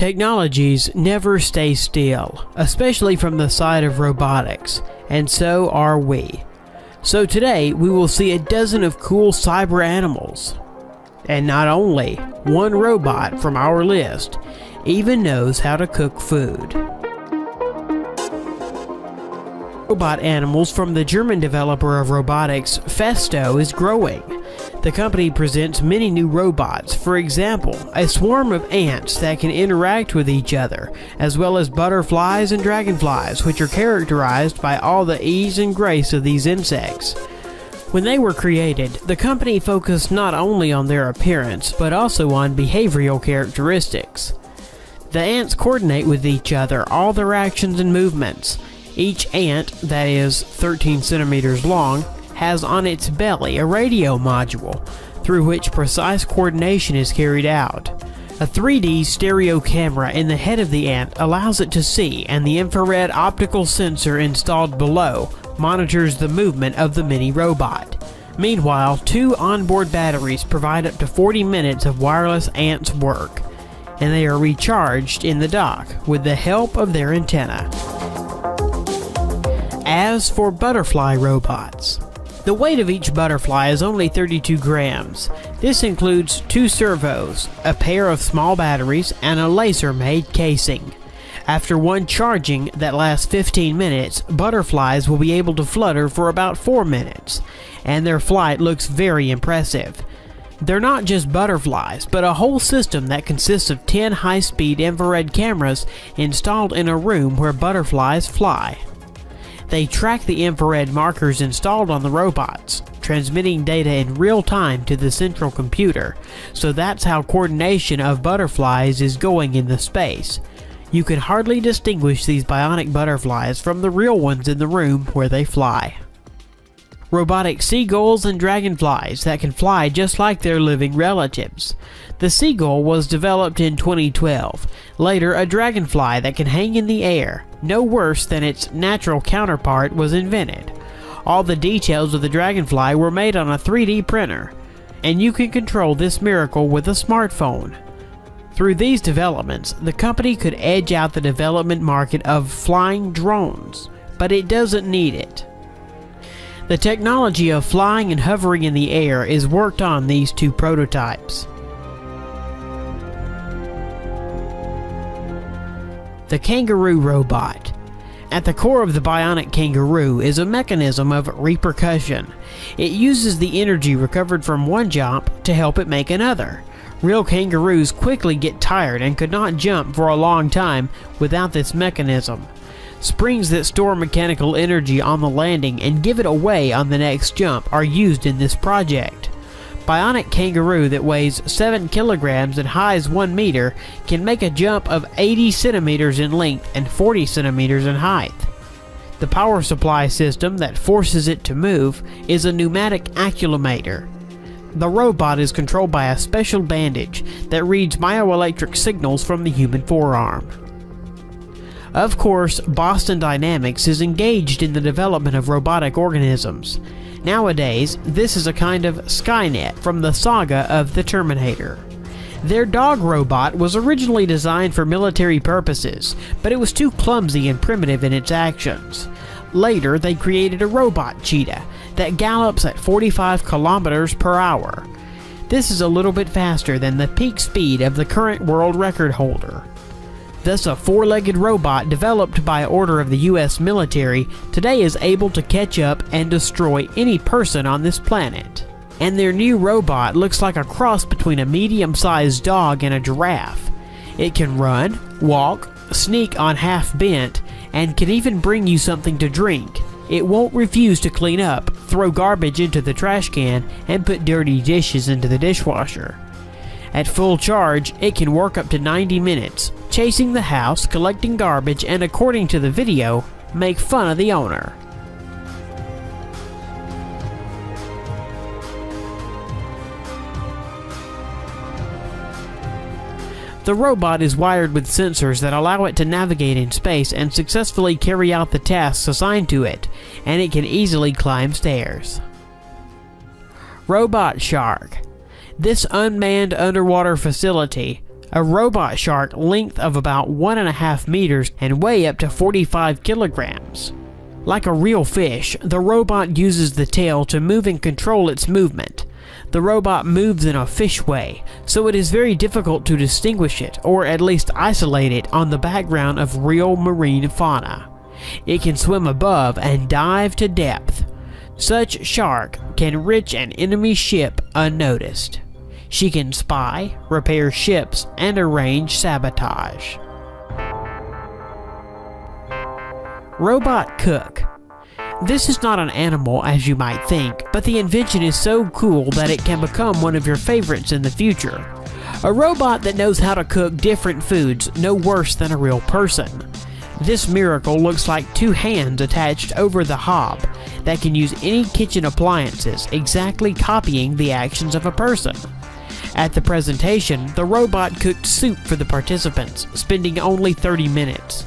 Technologies never stay still, especially from the side of robotics, and so are we. So today we will see a dozen of cool cyber animals. And not only, one robot from our list even knows how to cook food. Robot animals from the German developer of robotics, Festo, is growing. The company presents many new robots, for example, a swarm of ants that can interact with each other, as well as butterflies and dragonflies, which are characterized by all the ease and grace of these insects. When they were created, the company focused not only on their appearance, but also on behavioral characteristics. The ants coordinate with each other all their actions and movements. Each ant, that is 13 centimeters long, has on its belly a radio module, through which precise coordination is carried out. A 3D stereo camera in the head of the ant allows it to see, and the infrared optical sensor installed below monitors the movement of the mini robot. Meanwhile, 2 onboard batteries provide up to 40 minutes of wireless ants work, and they are recharged in the dock with the help of their antenna. As for butterfly robots, the weight of each butterfly is only 32 grams. This includes 2 servos, a pair of small batteries, and a laser-made casing. After one charging that lasts 15 minutes, butterflies will be able to flutter for about 4 minutes, and their flight looks very impressive. They're not just butterflies, but a whole system that consists of 10 high-speed infrared cameras installed in a room where butterflies fly. They track the infrared markers installed on the robots, transmitting data in real time to the central computer, so that's how coordination of butterflies is going in the space. You can hardly distinguish these bionic butterflies from the real ones in the room where they fly. Robotic seagulls and dragonflies that can fly just like their living relatives. The seagull was developed in 2012. Later, a dragonfly that can hang in the air, no worse than its natural counterpart, was invented. All the details of the dragonfly were made on a 3D printer, and you can control this miracle with a smartphone. Through these developments, the company could edge out the development market of flying drones, but it doesn't need it. The technology of flying and hovering in the air is worked on these 2 prototypes. The Kangaroo robot. At the core of the BionicKangaroo is a mechanism of repercussion. It uses the energy recovered from one jump to help it make another. Real kangaroos quickly get tired and could not jump for a long time without this mechanism. Springs that store mechanical energy on the landing and give it away on the next jump are used in this project. BionicKangaroo that weighs 7 kilograms and highs 1 meter can make a jump of 80 centimeters in length and 40 centimeters in height. The power supply system that forces it to move is a pneumatic accumulator. The robot is controlled by a special bandage that reads myoelectric signals from the human forearm. Of course, Boston Dynamics is engaged in the development of robotic organisms. Nowadays, this is a kind of Skynet from the saga of the Terminator. Their dog robot was originally designed for military purposes, but it was too clumsy and primitive in its actions. Later, they created a robot cheetah that gallops at 45 kilometers per hour. This is a little bit faster than the peak speed of the current world record holder. Thus, a 4-legged robot developed by order of the US military today is able to catch up and destroy any person on this planet. And their new robot looks like a cross between a medium-sized dog and a giraffe. It can run, walk, sneak on half bent, and can even bring you something to drink. It won't refuse to clean up, throw garbage into the trash can, and put dirty dishes into the dishwasher. At full charge, it can work up to 90 minutes, chasing the house, collecting garbage, and according to the video, make fun of the owner. The robot is wired with sensors that allow it to navigate in space and successfully carry out the tasks assigned to it, and it can easily climb stairs. Robot Shark. This unmanned underwater facility, A robot shark length of about 1.5 meters and weigh up to 45 kilograms. Like a real fish, the robot uses the tail to move and control its movement. The robot moves in a fish way, so it is very difficult to distinguish it, or at least isolate it on the background of real marine fauna. It can swim above and dive to depth. Such shark can reach an enemy ship unnoticed. She can spy, repair ships, and arrange sabotage. Robot cook. This is not an animal as you might think, but the invention is so cool that it can become one of your favorites in the future. A robot that knows how to cook different foods no worse than a real person. This miracle looks like two hands attached over the hob that can use any kitchen appliances, exactly copying the actions of a person. At the presentation, the robot cooked soup for the participants, spending only 30 minutes.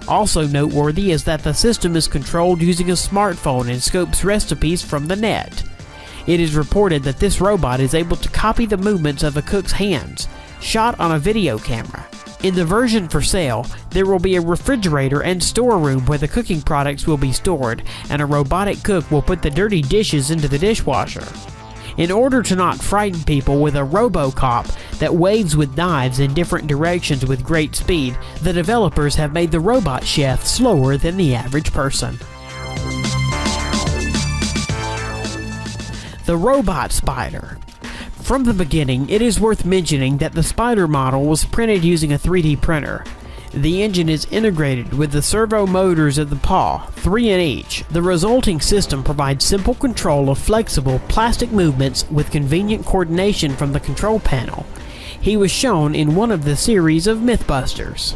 Also noteworthy is that the system is controlled using a smartphone and scopes recipes from the net. It is reported that this robot is able to copy the movements of a cook's hands, shot on a video camera. In the version for sale, there will be a refrigerator and storeroom where the cooking products will be stored, and a robotic cook will put the dirty dishes into the dishwasher. In order to not frighten people with a RoboCop that waves with knives in different directions with great speed, the developers have made the robot chef slower than the average person. The robot spider. From the beginning, it is worth mentioning that the spider model was printed using a 3D printer. The engine is integrated with the servo motors of the paw, 3 in each. The resulting system provides simple control of flexible plastic movements with convenient coordination from the control panel. He was shown in one of the series of MythBusters.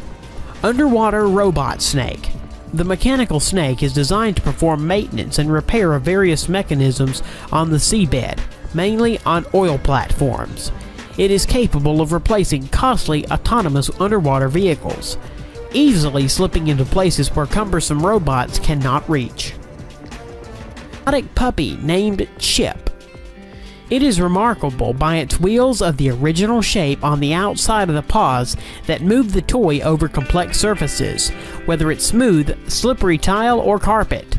Underwater robot snake. The mechanical snake is designed to perform maintenance and repair of various mechanisms on the seabed, mainly on oil platforms. It is capable of replacing costly autonomous underwater vehicles, easily slipping into places where cumbersome robots cannot reach. Robotic puppy named Chip. It is remarkable by its wheels of the original shape on the outside of the paws that move the toy over complex surfaces, whether it's smooth, slippery tile, or carpet.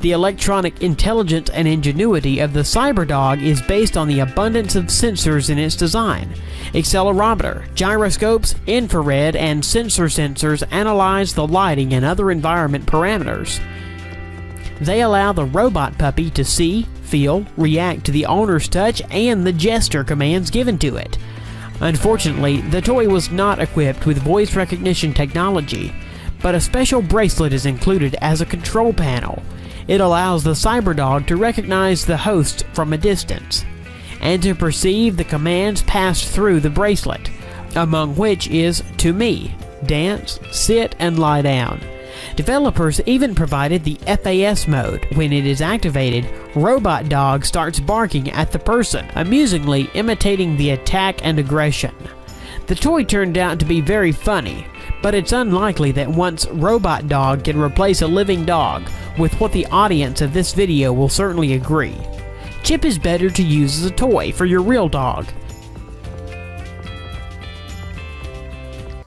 The electronic intelligence and ingenuity of the CyberDog is based on the abundance of sensors in its design. Accelerometer, gyroscopes, infrared, and sensors analyze the lighting and other environment parameters. They allow the robot puppy to see, feel, react to the owner's touch and the gesture commands given to it. Unfortunately, the toy was not equipped with voice recognition technology, but a special bracelet is included as a control panel. It allows the CyberDog to recognize the host from a distance, and to perceive the commands passed through the bracelet, among which is to me, dance, sit, and lie down. Developers even provided the FAS mode. When it is activated, Robot Dog starts barking at the person, amusingly imitating the attack and aggression. The toy turned out to be very funny, but it's unlikely that once Robot Dog can replace a living dog, with what the audience of this video will certainly agree. Chip is better to use as a toy for your real dog